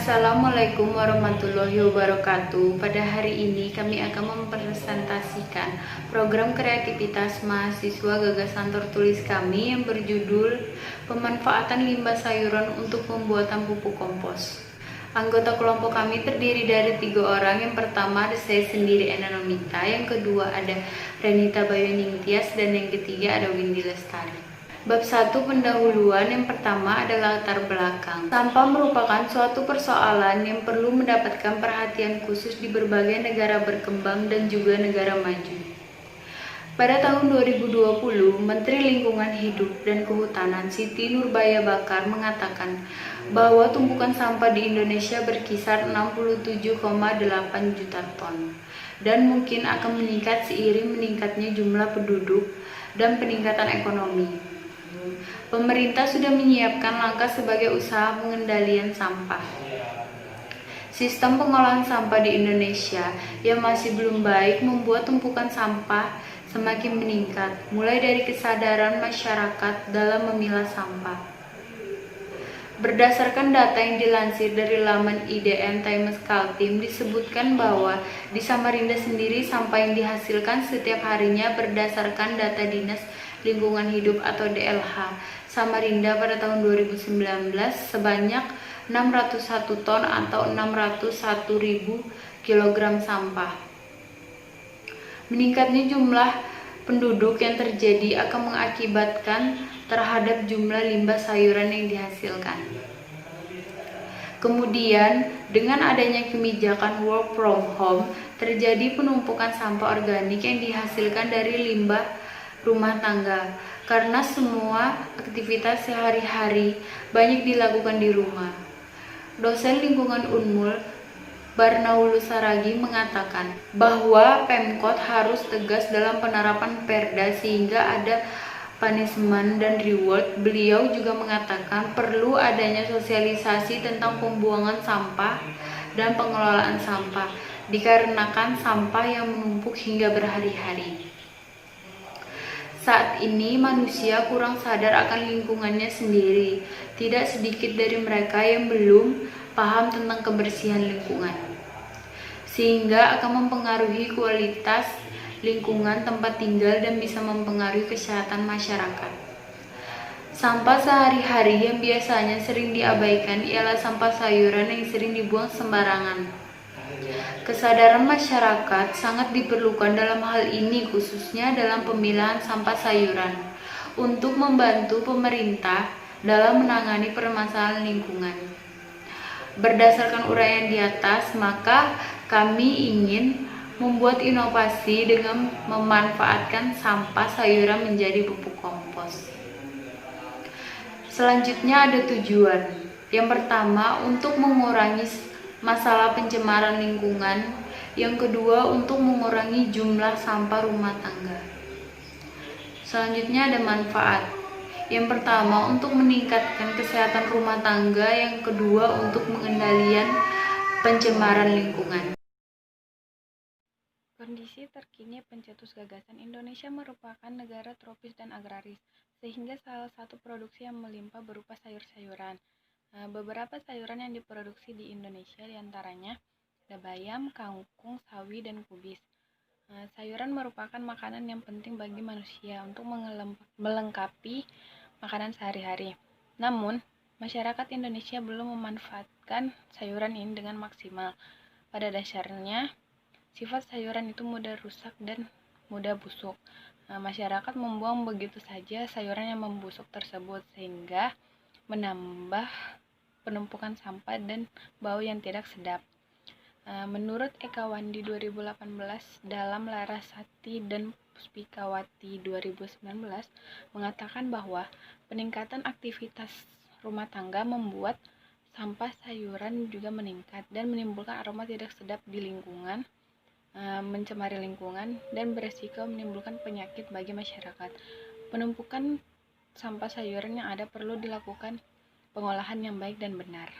Assalamualaikum warahmatullahi wabarakatuh. Pada hari ini kami akan mempresentasikan program kreativitas mahasiswa gagasan tertulis kami yang berjudul Pemanfaatan Limbah Sayuran untuk Pembuatan Pupuk Kompos. Anggota kelompok kami terdiri dari 3 orang. Yang pertama ada saya sendiri, Ena Nomita. Yang kedua ada Renita Bayuning Tias. Dan yang ketiga ada Windy Lestari. Bab 1 pendahuluan. Yang pertama adalah latar belakang. Sampah merupakan suatu persoalan yang perlu mendapatkan perhatian khusus di berbagai negara berkembang dan juga negara maju. Pada tahun 2020, Menteri Lingkungan Hidup dan Kehutanan Siti Nurbaya Bakar mengatakan bahwa tumpukan sampah di Indonesia berkisar 67,8 juta ton dan mungkin akan meningkat seiring meningkatnya jumlah penduduk dan peningkatan ekonomi. Pemerintah sudah menyiapkan langkah sebagai usaha pengendalian sampah. Sistem pengolahan sampah di Indonesia yang masih belum baik membuat tumpukan sampah semakin meningkat, mulai dari kesadaran masyarakat dalam memilah sampah. Berdasarkan data yang dilansir dari laman IDN Times Kaltim, disebutkan bahwa di Samarinda sendiri sampah yang dihasilkan setiap harinya berdasarkan data Dinas Lingkungan Hidup atau DLH Samarinda pada tahun 2019 sebanyak 601 ton atau 601.000 kg sampah. Meningkatnya jumlah penduduk yang terjadi akan mengakibatkan terhadap jumlah limbah sayuran yang dihasilkan. Kemudian, dengan adanya kebijakan work from home, terjadi penumpukan sampah organik yang dihasilkan dari limbah rumah tangga, karena semua aktivitas sehari-hari banyak dilakukan di rumah. Dosen lingkungan Unmul, Barnaul Saragi, mengatakan bahwa Pemkot harus tegas dalam penerapan Perda sehingga ada punishment dan reward. Beliau juga mengatakan perlu adanya sosialisasi tentang pembuangan sampah dan pengelolaan sampah, dikarenakan sampah yang menumpuk hingga berhari-hari. Saat ini manusia kurang sadar akan lingkungannya sendiri. Tidak sedikit dari mereka yang belum paham tentang kebersihan lingkungan, sehingga akan mempengaruhi kualitas lingkungan tempat tinggal dan bisa mempengaruhi kesehatan masyarakat. Sampah sehari-hari yang biasanya sering diabaikan ialah sampah sayuran yang sering dibuang sembarangan. Kesadaran masyarakat sangat diperlukan dalam hal ini, khususnya dalam pemilahan sampah sayuran, untuk membantu pemerintah dalam menangani permasalahan lingkungan. Berdasarkan uraian di atas, maka kami ingin membuat inovasi dengan memanfaatkan sampah sayuran menjadi pupuk kompos. Selanjutnya ada tujuan. Yang pertama, untuk mengurangi masalah pencemaran lingkungan. Yang kedua, untuk mengurangi jumlah sampah rumah tangga. Selanjutnya ada manfaat. Yang pertama, untuk meningkatkan kesehatan rumah tangga. Yang kedua, untuk pengendalian pencemaran lingkungan. Kondisi terkini pencetus gagasan, Indonesia merupakan negara tropis dan agraris, sehingga salah satu produksi yang melimpah berupa sayur-sayuran. Beberapa sayuran yang diproduksi di Indonesia diantaranya ada bayam, kangkung, sawi, dan kubis. Sayuran merupakan makanan yang penting bagi manusia untuk melengkapi makanan sehari-hari. Namun, masyarakat Indonesia belum memanfaatkan sayuran ini dengan maksimal. Pada dasarnya, sifat sayuran itu mudah rusak dan mudah busuk. Masyarakat membuang begitu saja sayuran yang membusuk tersebut, sehingga menambah penumpukan sampah dan bau yang tidak sedap. Menurut Eka Wandi 2018 dalam Larasati dan Puspikawati 2019 mengatakan bahwa peningkatan aktivitas rumah tangga membuat sampah sayuran juga meningkat dan menimbulkan aroma tidak sedap di lingkungan, mencemari lingkungan, dan beresiko menimbulkan penyakit bagi masyarakat. Penumpukan sampah sayuran yang ada perlu dilakukan pengolahan yang baik dan benar.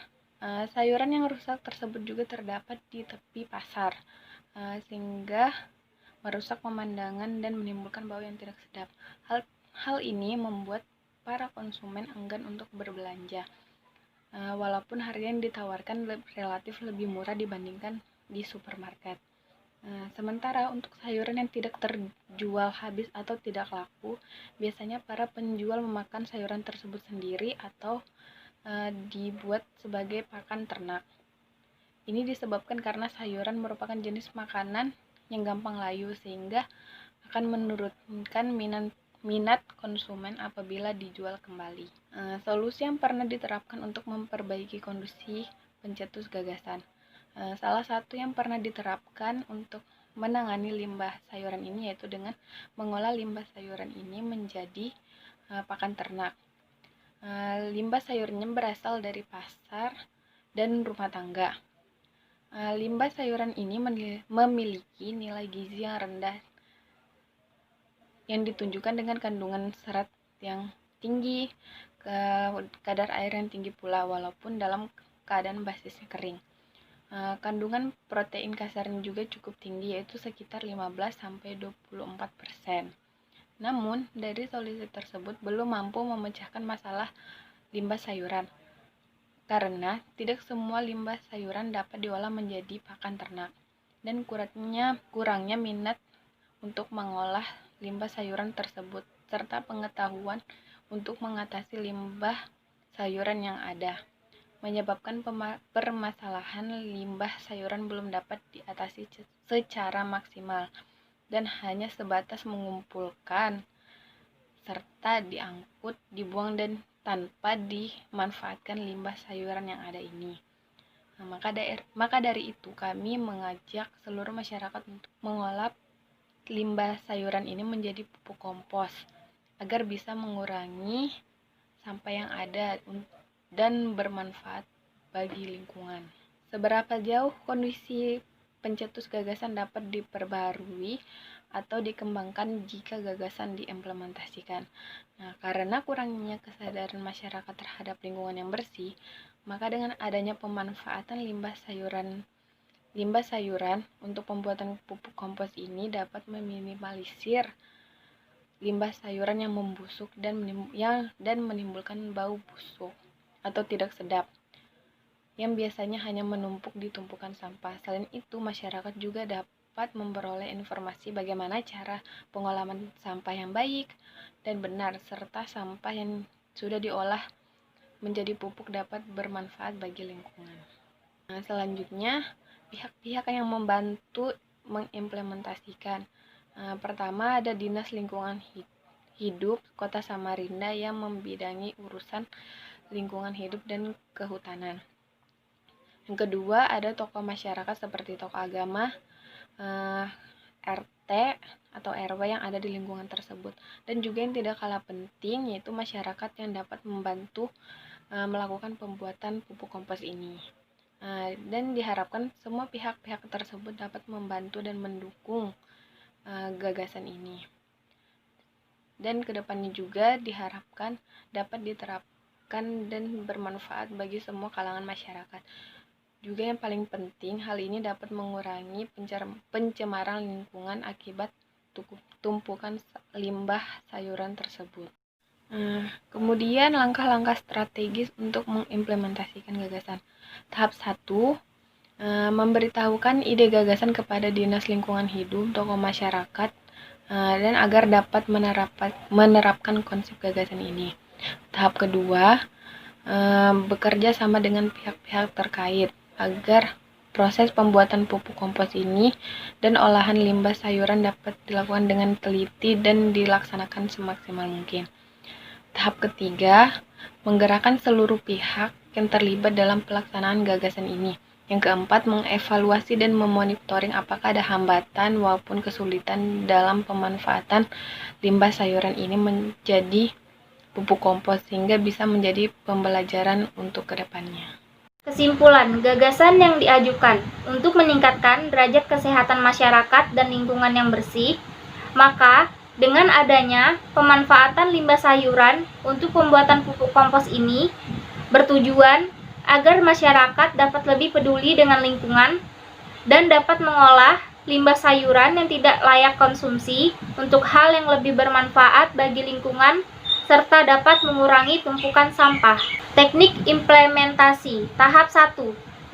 Sayuran yang rusak tersebut juga terdapat di tepi pasar, sehingga merusak pemandangan dan menimbulkan bau yang tidak sedap. Hal ini membuat para konsumen enggan untuk berbelanja. walaupun harga yang ditawarkan relatif lebih murah dibandingkan di supermarket. Sementara untuk sayuran yang tidak terjual habis atau tidak laku, biasanya para penjual memakan sayuran tersebut sendiri atau dibuat sebagai pakan ternak. Ini disebabkan karena sayuran merupakan jenis makanan yang gampang layu sehingga akan menurunkan minat konsumen apabila dijual kembali. Solusi yang pernah diterapkan untuk memperbaiki kondisi pencetus gagasan. Salah satu yang pernah diterapkan untuk menangani limbah sayuran ini yaitu dengan mengolah limbah sayuran ini menjadi pakan ternak. Limbah sayurnya berasal dari pasar dan rumah tangga. Limbah sayuran ini memiliki nilai gizi yang rendah yang ditunjukkan dengan kandungan serat yang tinggi, kadar air yang tinggi pula walaupun dalam keadaan basisnya kering. Kandungan protein kasarnya juga cukup tinggi yaitu sekitar 15-24%. Namun, dari solusi tersebut belum mampu memecahkan masalah limbah sayuran karena tidak semua limbah sayuran dapat diolah menjadi pakan ternak dan kurangnya minat untuk mengolah limbah sayuran tersebut serta pengetahuan untuk mengatasi limbah sayuran yang ada, menyebabkan permasalahan limbah sayuran belum dapat diatasi secara maksimal dan hanya sebatas mengumpulkan serta diangkut, dibuang dan tanpa dimanfaatkan limbah sayuran yang ada ini. Maka dari itu kami mengajak seluruh masyarakat untuk mengolah limbah sayuran ini menjadi pupuk kompos agar bisa mengurangi sampah yang ada dan bermanfaat bagi lingkungan. Seberapa jauh kondisi pencetus gagasan dapat diperbarui atau dikembangkan jika gagasan diimplementasikan. Karena kurangnya kesadaran masyarakat terhadap lingkungan yang bersih, maka dengan adanya pemanfaatan limbah sayuran untuk pembuatan pupuk kompos ini dapat meminimalisir limbah sayuran yang membusuk dan menimbulkan bau busuk atau tidak sedap yang biasanya hanya menumpuk di tumpukan sampah. Selain itu, masyarakat juga dapat memperoleh informasi bagaimana cara pengolahan sampah yang baik dan benar, serta sampah yang sudah diolah menjadi pupuk dapat bermanfaat bagi lingkungan. Selanjutnya, pihak-pihak yang membantu mengimplementasikan. Pertama, ada Dinas Lingkungan Hidup Kota Samarinda yang membidangi urusan lingkungan hidup dan kehutanan. Yang kedua, ada tokoh masyarakat seperti tokoh agama, RT atau RW yang ada di lingkungan tersebut. Dan juga yang tidak kalah penting yaitu masyarakat yang dapat membantu melakukan pembuatan pupuk kompos ini. Dan diharapkan semua pihak-pihak tersebut dapat membantu dan mendukung gagasan ini. Dan kedepannya juga diharapkan dapat diterapkan dan bermanfaat bagi semua kalangan masyarakat. Juga yang paling penting, hal ini dapat mengurangi pencemaran lingkungan akibat tumpukan limbah sayuran tersebut. Kemudian langkah-langkah strategis untuk mengimplementasikan gagasan. Tahap 1, memberitahukan ide gagasan kepada Dinas Lingkungan Hidup, tokoh masyarakat, dan agar dapat menerapkan konsep gagasan ini. Tahap kedua, bekerja sama dengan pihak-pihak terkait agar proses pembuatan pupuk kompos ini dan olahan limbah sayuran dapat dilakukan dengan teliti dan dilaksanakan semaksimal mungkin. Tahap ketiga, menggerakkan seluruh pihak yang terlibat dalam pelaksanaan gagasan ini. Yang keempat, mengevaluasi dan memonitoring apakah ada hambatan maupun kesulitan dalam pemanfaatan limbah sayuran ini menjadi pupuk kompos sehingga bisa menjadi pembelajaran untuk kedepannya. Kesimpulan, gagasan yang diajukan untuk meningkatkan derajat kesehatan masyarakat dan lingkungan yang bersih, maka dengan adanya pemanfaatan limbah sayuran untuk pembuatan pupuk kompos ini bertujuan agar masyarakat dapat lebih peduli dengan lingkungan dan dapat mengolah limbah sayuran yang tidak layak konsumsi untuk hal yang lebih bermanfaat bagi lingkungan serta dapat mengurangi tumpukan sampah. Teknik implementasi. Tahap 1.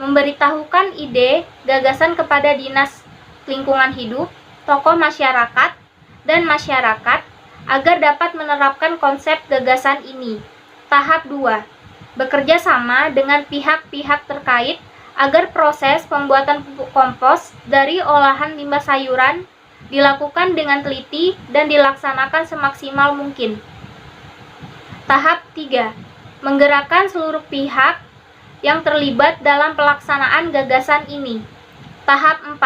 Memberitahukan ide gagasan kepada Dinas Lingkungan Hidup, tokoh masyarakat, dan masyarakat agar dapat menerapkan konsep gagasan ini. Tahap 2. Bekerja sama dengan pihak-pihak terkait agar proses pembuatan pupuk kompos dari olahan limbah sayuran dilakukan dengan teliti dan dilaksanakan semaksimal mungkin. Tahap 3. Menggerakkan seluruh pihak yang terlibat dalam pelaksanaan gagasan ini. Tahap 4.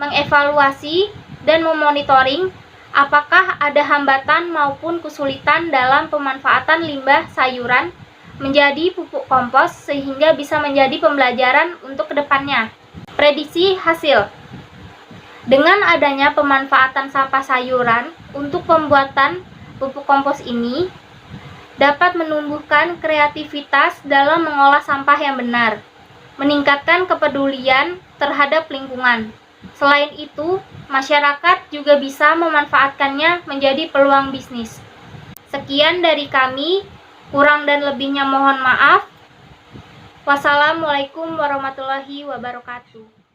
Mengevaluasi dan memonitoring apakah ada hambatan maupun kesulitan dalam pemanfaatan limbah sayuran menjadi pupuk kompos sehingga bisa menjadi pembelajaran untuk kedepannya. Prediksi hasil. Dengan adanya pemanfaatan sampah sayuran untuk pembuatan pupuk kompos ini dapat menumbuhkan kreativitas dalam mengolah sampah yang benar, meningkatkan kepedulian terhadap lingkungan. Selain itu, masyarakat juga bisa memanfaatkannya menjadi peluang bisnis. Sekian dari kami, kurang dan lebihnya mohon maaf. Wassalamualaikum warahmatullahi wabarakatuh.